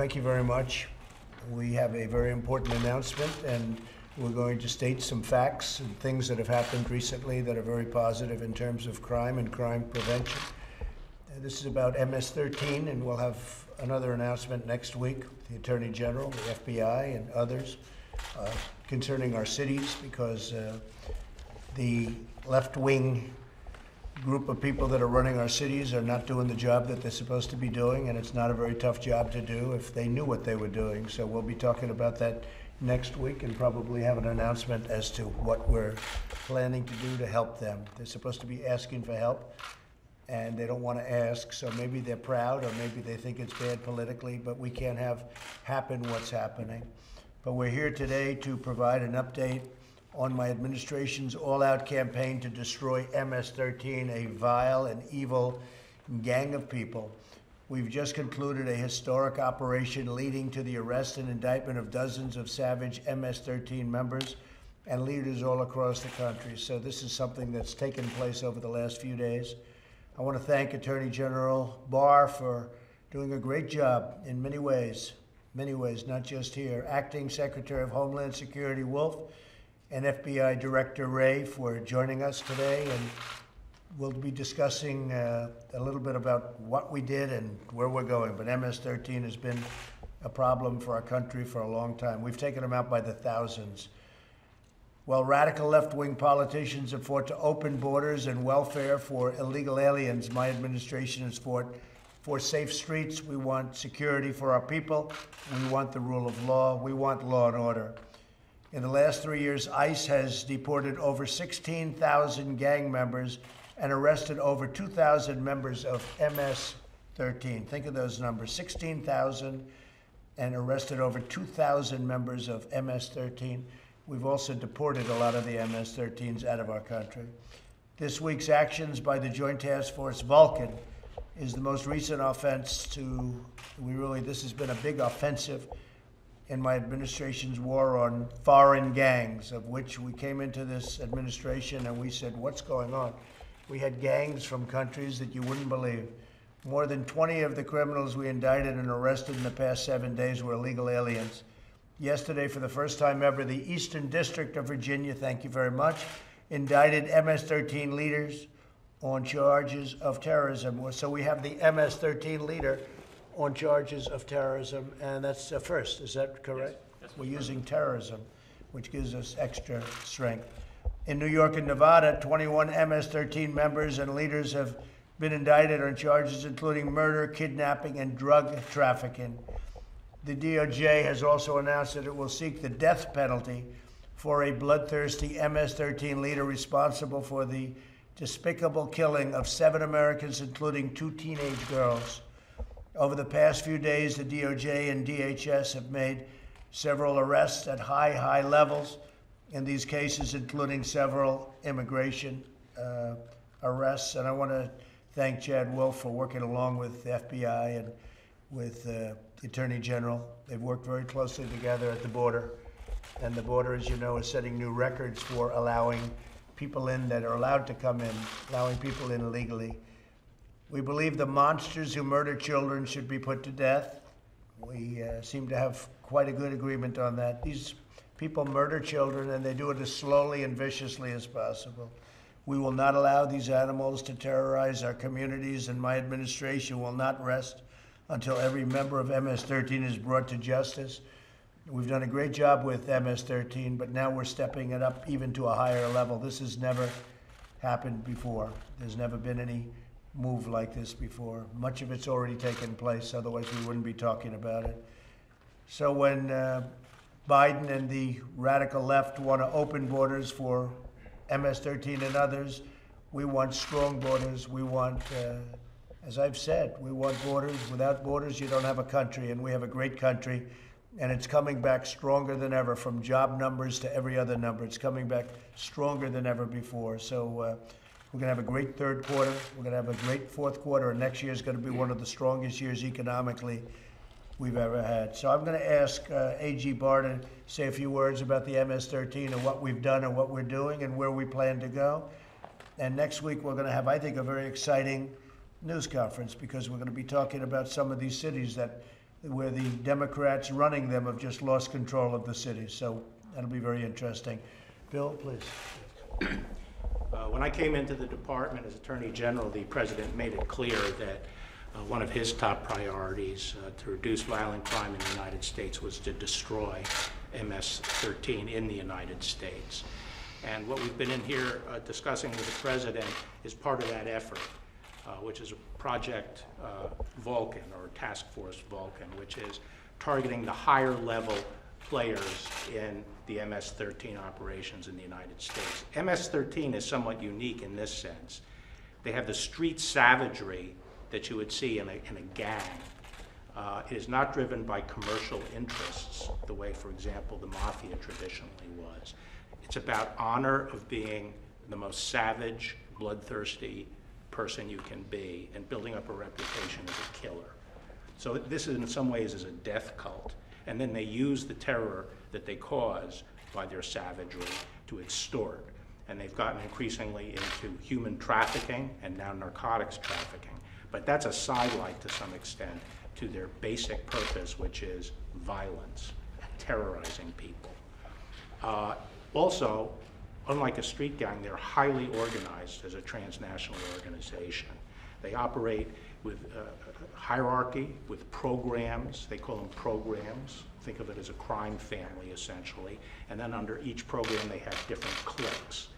Thank you very much. We have a very important announcement, and we're going to state some facts and things that have happened recently that are very positive in terms of crime and crime prevention. This is about MS-13, and we'll have another announcement next week, the Attorney General, the FBI, and others, concerning our cities, because the left-wing group of people that are running our cities are not doing the job that they're supposed to be doing, and it's not a very tough job to do if they knew what they were doing. So we'll be talking about that next week and probably have an announcement as to what we're planning to do to help them. They're supposed to be asking for help, and they don't want to ask, so maybe they're proud or maybe they think it's bad politically, but we can't have happen what's happening. But we're here today to provide an update on my administration's all-out campaign to destroy MS-13, a vile and evil gang of people. We've just concluded a historic operation leading to the arrest and indictment of dozens of savage MS-13 members and leaders all across the country. So this is something that's taken place over the last few days. I want to thank Attorney General Barr for doing a great job in many ways, not just here. Acting Secretary of Homeland Security Wolf and FBI Director Wray for joining us today, and we'll be discussing a little bit about what we did and where we're going. But MS-13 has been a problem for our country for a long time. We've taken them out by the thousands. While radical left-wing politicians have fought to open borders and welfare for illegal aliens, my administration has fought for safe streets. We want security for our people. We want the rule of law. We want law and order. In the last 3 years, ICE has deported over 16,000 gang members and arrested over 2,000 members of MS-13. Think of those numbers, 16,000 and arrested over 2,000 members of MS-13. We've also deported a lot of the MS-13s out of our country. This week's actions by the Joint Task Force Vulcan is the most recent offense this has been a big offensive in my administration's war on foreign gangs, of which we came into this administration and we said, what's going on? We had gangs from countries that you wouldn't believe. More than 20 of the criminals we indicted and arrested in the past 7 days were illegal aliens. Yesterday, for the first time ever, the Eastern District of Virginia, thank you very much, indicted MS-13 leaders on charges of terrorism. So we have the MS-13 leader on charges of terrorism, and that's a first. Is that correct? Yes. We're using terrorism, which gives us extra strength. In New York and Nevada, 21 MS-13 members and leaders have been indicted on charges including murder, kidnapping, and drug trafficking. The DOJ has also announced that it will seek the death penalty for a bloodthirsty MS-13 leader responsible for the despicable killing of 7 Americans, including 2 teenage girls. Over the past few days, the DOJ and DHS have made several arrests at high levels in these cases, including several immigration arrests. And I want to thank Chad Wolf for working along with the FBI and with the Attorney General. They've worked very closely together at the border. And the border, as you know, is setting new records for allowing people in that are allowed to come in, allowing people in illegally. We believe the monsters who murder children should be put to death. We seem to have quite a good agreement on that. These people murder children, and they do it as slowly and viciously as possible. We will not allow these animals to terrorize our communities, and my administration will not rest until every member of MS-13 is brought to justice. We've done a great job with MS-13, but now we're stepping it up even to a higher level. This has never happened before. There's never been any move like this before. Much of it's already taken place, otherwise we wouldn't be talking about it. So when Biden and the radical left want to open borders for MS-13 and others, we want strong borders. We want, as I've said, we want borders. Without borders, you don't have a country, and we have a great country, and it's coming back stronger than ever, from job numbers to every other number. It's coming back stronger than ever before. So we're going to have a great third quarter. We're going to have a great fourth quarter, and next year is going to be one of the strongest years economically we've ever had. So I'm going to ask AG Barr to say a few words about the MS-13 and what we've done and what we're doing and where we plan to go. And next week we're going to have, I think, a very exciting news conference, because we're going to be talking about some of these cities that where the Democrats running them have just lost control of the city. So that'll be very interesting. Bill, please. When I came into the department as Attorney General, the President made it clear that one of his top priorities to reduce violent crime in the United States was to destroy MS-13 in the United States. And what we've been in here discussing with the President is part of that effort, which is Project Vulcan, or Task Force Vulcan, which is targeting the higher level players in the MS-13 operations in the United States. MS-13 is somewhat unique in this sense. They have the street savagery that you would see in a gang. It is not driven by commercial interests, the way, for example, the mafia traditionally was. It's about honor of being the most savage, bloodthirsty person you can be and building up a reputation as a killer. So this in some ways is a death cult. And then they use the terror that they cause by their savagery to extort. And they've gotten increasingly into human trafficking and now narcotics trafficking. But that's a sidelight to some extent to their basic purpose, which is violence, terrorizing people. Also, unlike a street gang, they're highly organized as a transnational organization. They operate with hierarchy, with programs. They call them programs. Think of it as a crime family, essentially. And then under each program, they have different cliques.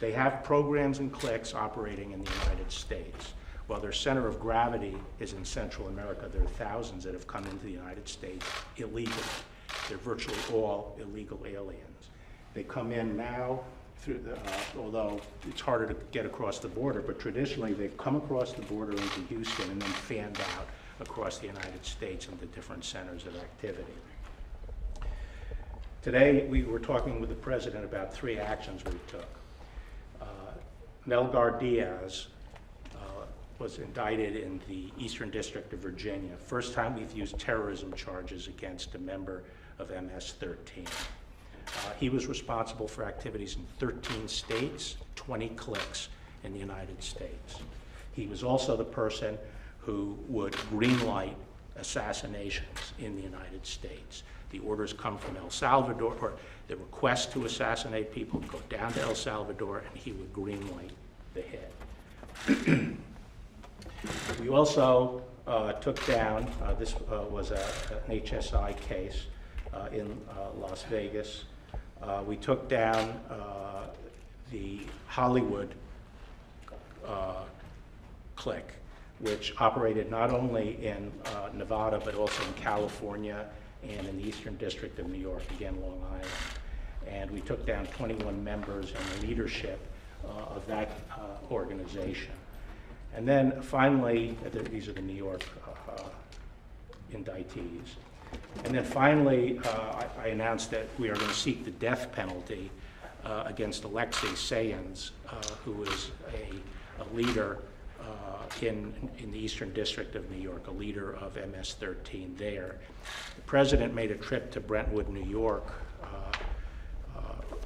They have programs and cliques operating in the United States. While their center of gravity is in Central America, there are thousands that have come into the United States illegally. They're virtually all illegal aliens. They come in now through the, although it's harder to get across the border, but traditionally they've come across the border into Houston and then fanned out across the United States into different centers of activity. Today we were talking with the President about 3 actions we took. Melgar Diaz was indicted in the Eastern District of Virginia. First time we've used terrorism charges against a member of MS-13. He was responsible for activities in 13 states, 20 cliques in the United States. He was also the person who would greenlight assassinations in the United States. The orders come from El Salvador, or the request to assassinate people would go down to El Salvador, and he would greenlight the hit. We also took down, this was an HSI case in Las Vegas. We took down the Hollywood clique, which operated not only in Nevada, but also in California and in the Eastern District of New York, again, Long Island. And we took down 21 members and the leadership of that organization. And then finally, these are the New York indictees. And then finally, I announced that we are going to seek the death penalty against Alexei Sayans, who is a leader in the Eastern District of New York, a leader of MS-13 there. The President made a trip to Brentwood, New York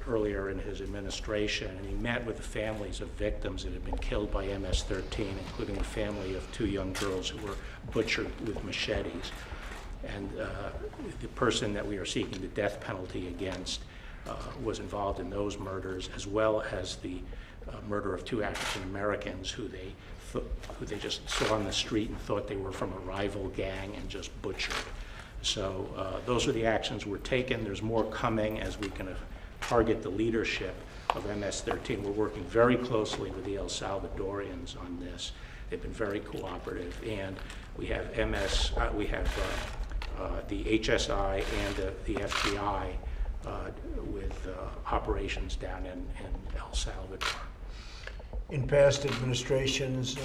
earlier in his administration, and he met with the families of victims that had been killed by MS-13, including the family of 2 young girls who were butchered with machetes. And the person that we are seeking the death penalty against was involved in those murders, as well as the murder of 2 African Americans who they just saw on the street and thought they were from a rival gang and just butchered. So those are the actions we're taking. There's more coming as we can target the leadership of MS-13. We're working very closely with the El Salvadorians on this. They've been very cooperative, and we have the HSI and the FBI with operations down in El Salvador. In past administrations,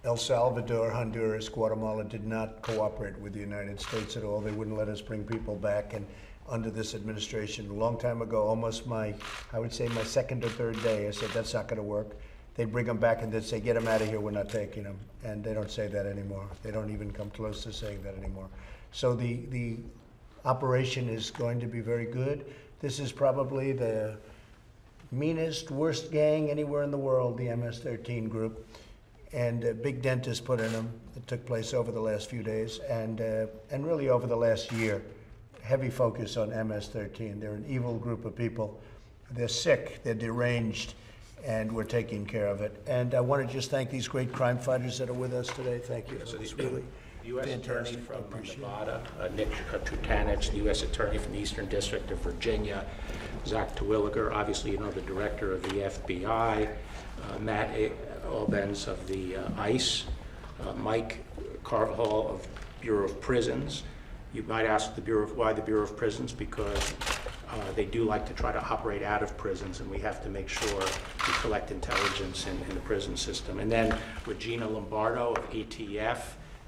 El Salvador, Honduras, Guatemala did not cooperate with the United States at all. They wouldn't let us bring people back. And under this administration, a long time ago, almost I would say my 2nd or 3rd day, I said, that's not going to work. They'd bring them back and they'd say, get them out of here, we're not taking them. And they don't say that anymore. They don't even come close to saying that anymore. So the operation is going to be very good. This is probably the meanest, worst gang anywhere in the world, the MS-13 group. and a big dent is put in them. It took place over the last few days, and really over the last year. Heavy focus on MS-13. They're an evil group of people. They're sick, they're deranged, and we're taking care of it. And I want to just thank these great crime fighters that are with us today. Thank you. So It's the really U.S. Attorney fantastic. I from appreciate it. Nevada, Nick Trutanich, the U.S. Attorney from the Eastern District of Virginia, Zach Terwilliger, obviously you know the Director of the FBI, Matt Albens of the ICE, Mike Carvajal of Bureau of Prisons. You might ask why the Bureau of Prisons, because they do like to try to operate out of prisons, and we have to make sure we collect intelligence in the prison system. And then Regina Lombardo of ATF,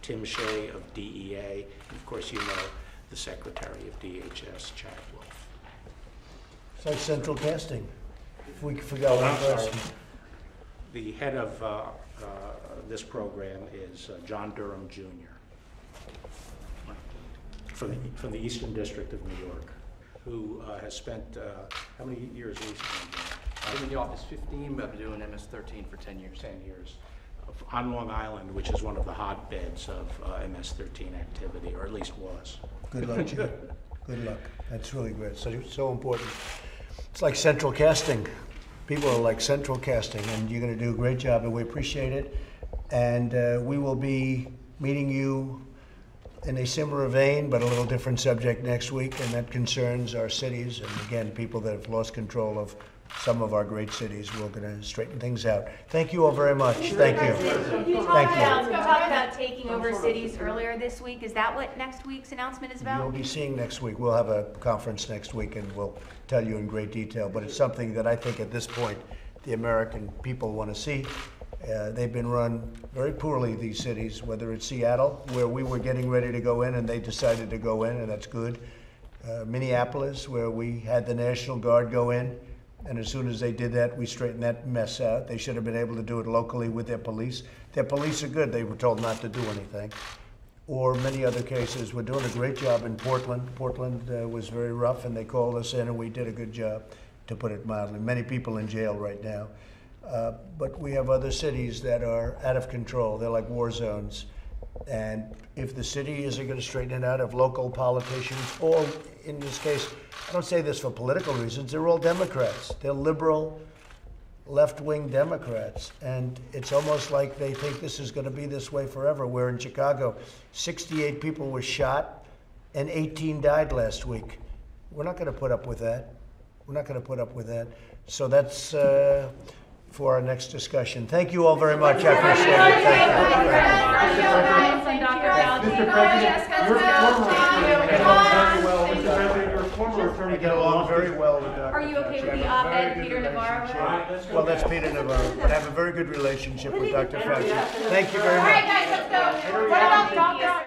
Tim Shea of DEA, and of course you know the Secretary of DHS, Chad Wolf. It's like central casting. We forgot one I'm sorry. person. The head of this program is John Durham Jr. from the Eastern District of New York, who has spent, how many years recently? I've been in the office 15, but I've been doing MS-13 for 10 years. 10 years. On Long Island, which is one of the hotbeds of MS-13 activity, or at least was. Good luck, Jim. Good luck. That's really great. So important. It's like central casting. People are like central casting, and you're going to do a great job, and we appreciate it. And we will be meeting you in a similar vein, but a little different subject next week, and that concerns our cities, and again, people that have lost control of some of our great cities. We're going to straighten things out. Thank you all very much. Thank you. You Thank you. talked about taking over cities earlier this week. Is that what next week's announcement is You'll about? be seeing next week. We'll have a conference next week, and we'll tell you in great detail, but it's something that I think at this point the American people want to see. They've been run very poorly, these cities, whether it's Seattle, where we were getting ready to go in and they decided to go in, and that's good. Minneapolis, where we had the National Guard go in, and as soon as they did that, we straightened that mess out. They should have been able to do it locally with their police. Their police are good. They were told not to do anything. Or many other cases. We're doing a great job in Portland. Portland was very rough, and they called us in, and we did a good job, to put it mildly. Many people in jail right now. But we have other cities that are out of control. They're like war zones. And if the city isn't going to straighten it out, if local politicians, all in this case, I don't say this for political reasons, they're all Democrats. They're liberal, left-wing Democrats. And it's almost like they think this is going to be this way forever. Where in Chicago, 68 people were shot and 18 died last week. We're not going to put up with that. We're not going to put up with that. So that's for our next discussion. Thank you all very much. I appreciate it. Thank you. I get along very well with Dr. Are you okay with the Fauci. I have a very op-ed good Peter Navarro relationship. wrote? Well, that's Peter Navarro, but I have a very good relationship with Dr. Fauci. Thank you very All much. right, guys, let's go. What about Dr.